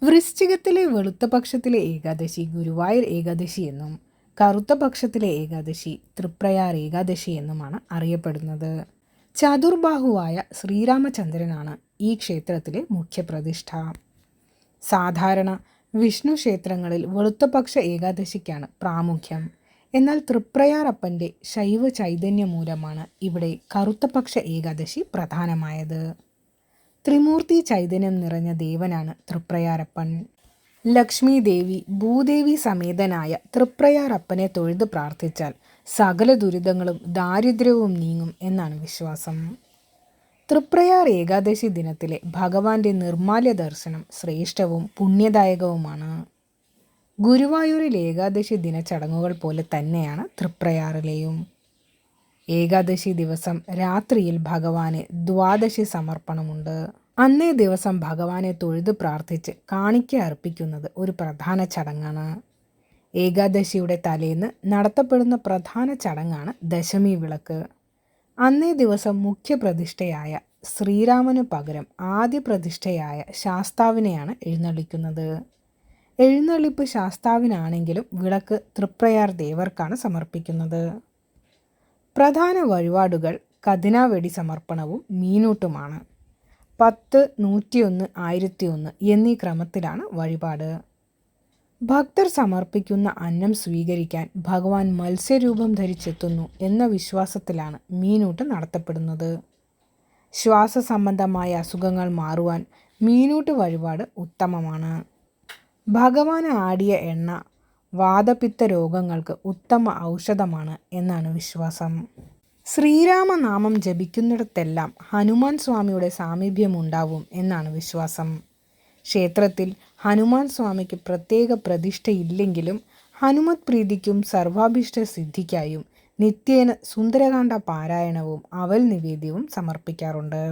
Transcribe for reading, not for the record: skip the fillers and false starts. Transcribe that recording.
വൃശ്ചികത്തിലെ വെളുത്ത പക്ഷത്തിലെ ഏകാദശി ഗുരുവായൂർ ഏകാദശി എന്നും കറുത്ത പക്ഷത്തിലെ ഏകാദശി തൃപ്രയാർ ഏകാദശി എന്നുമാണ് അറിയപ്പെടുന്നത്. ചതുർബാഹുവായ ശ്രീരാമചന്ദ്രനാണ് ഈ ക്ഷേത്രത്തിലെ മുഖ്യപ്രതിഷ്ഠ. സാധാരണ വിഷ്ണു ക്ഷേത്രങ്ങളിൽ വെളുത്തപക്ഷ ഏകാദശിക്കാണ് പ്രാമുഖ്യം. എന്നാൽ തൃപ്രയാറപ്പൻ്റെ ശൈവ ചൈതന്യം മൂലമാണ് ഇവിടെ കറുത്തപക്ഷ ഏകാദശി പ്രധാനമായത്. ത്രിമൂർത്തി ചൈതന്യം നിറഞ്ഞ ദേവനാണ് തൃപ്രയാറപ്പൻ. ലക്ഷ്മി ദേവി ഭൂദേവി സമേതനായ തൃപ്രയാറപ്പനെ തൊഴുത് പ്രാർത്ഥിച്ചാൽ സകല ദുരിതങ്ങളും ദാരിദ്ര്യവും നീങ്ങും എന്നാണ് വിശ്വാസം. തൃപ്രയാർ ഏകാദശി ദിനത്തിലെ ഭഗവാന്റെ നിർമ്മാല്യ ദർശനം ശ്രേഷ്ഠവും പുണ്യദായകവുമാണ്. ഗുരുവായൂരിൽ ഏകാദശി ദിന ചടങ്ങുകൾ പോലെ തന്നെയാണ് തൃപ്രയാറിലെയും. ഏകാദശി ദിവസം രാത്രിയിൽ ഭഗവാന് ദ്വാദശി സമർപ്പണമുണ്ട്. അന്നേ ദിവസം ഭഗവാനെ തൊഴുത് പ്രാർത്ഥിച്ച് കാണിക്ക അർപ്പിക്കുന്നത് ഒരു പ്രധാന ചടങ്ങാണ്. ഏകാദശിയുടെ തലേന്ന് നടത്തപ്പെടുന്ന പ്രധാന ചടങ്ങാണ് ദശമി വിളക്ക്. അന്നേ ദിവസം മുഖ്യപ്രതിഷ്ഠയായ ശ്രീരാമനു പകരം ആദ്യ പ്രതിഷ്ഠയായ ശാസ്താവിനെയാണ് എഴുന്നള്ളിക്കുന്നത്. എഴുന്നള്ളിപ്പ് ശാസ്താവിനാണെങ്കിലും വിളക്ക് തൃപ്രയാർ ദേവർക്കാണ് സമർപ്പിക്കുന്നത്. പ്രധാന വഴിപാടുകൾ കതിനാവെടി സമർപ്പണവും മീനൂട്ടുമാണ്. 10, 101, 1001 എന്നീ ക്രമത്തിലാണ് വഴിപാട്. ഭക്തർ സമർപ്പിക്കുന്ന അന്നം സ്വീകരിക്കാൻ ഭഗവാൻ മത്സ്യരൂപം ധരിച്ചെത്തുന്നു എന്ന വിശ്വാസത്തിലാണ് മീനൂട്ട് നടത്തപ്പെടുന്നത്. ശ്വാസ സംബന്ധമായ അസുഖങ്ങൾ മാറുവാൻ മീനൂട്ട് വഴിപാട് ഉത്തമമാണ്. ഭഗവാന് ആടിയ എണ്ണ വാതപിത്ത രോഗങ്ങൾക്ക് ഉത്തമ ഔഷധമാണ് എന്നാണ് വിശ്വാസം. ശ്രീരാമനാമം ജപിക്കുന്നിടത്തെല്ലാം ഹനുമാൻ സ്വാമിയുടെ സാമീപ്യമുണ്ടാവും എന്നാണ് വിശ്വാസം. ക്ഷേത്രത്തിൽ ഹനുമാൻ സ്വാമിക്ക് പ്രത്യേക പ്രതിഷ്ഠയില്ലെങ്കിലും ഹനുമത് പ്രീതിക്കും സർവാഭീഷ്ട സിദ്ധിക്കായും നിത്യേന സുന്ദരകാന്ഡ പാരായണവും അവൽ നിവേദ്യവും സമർപ്പിക്കാറുണ്ട്.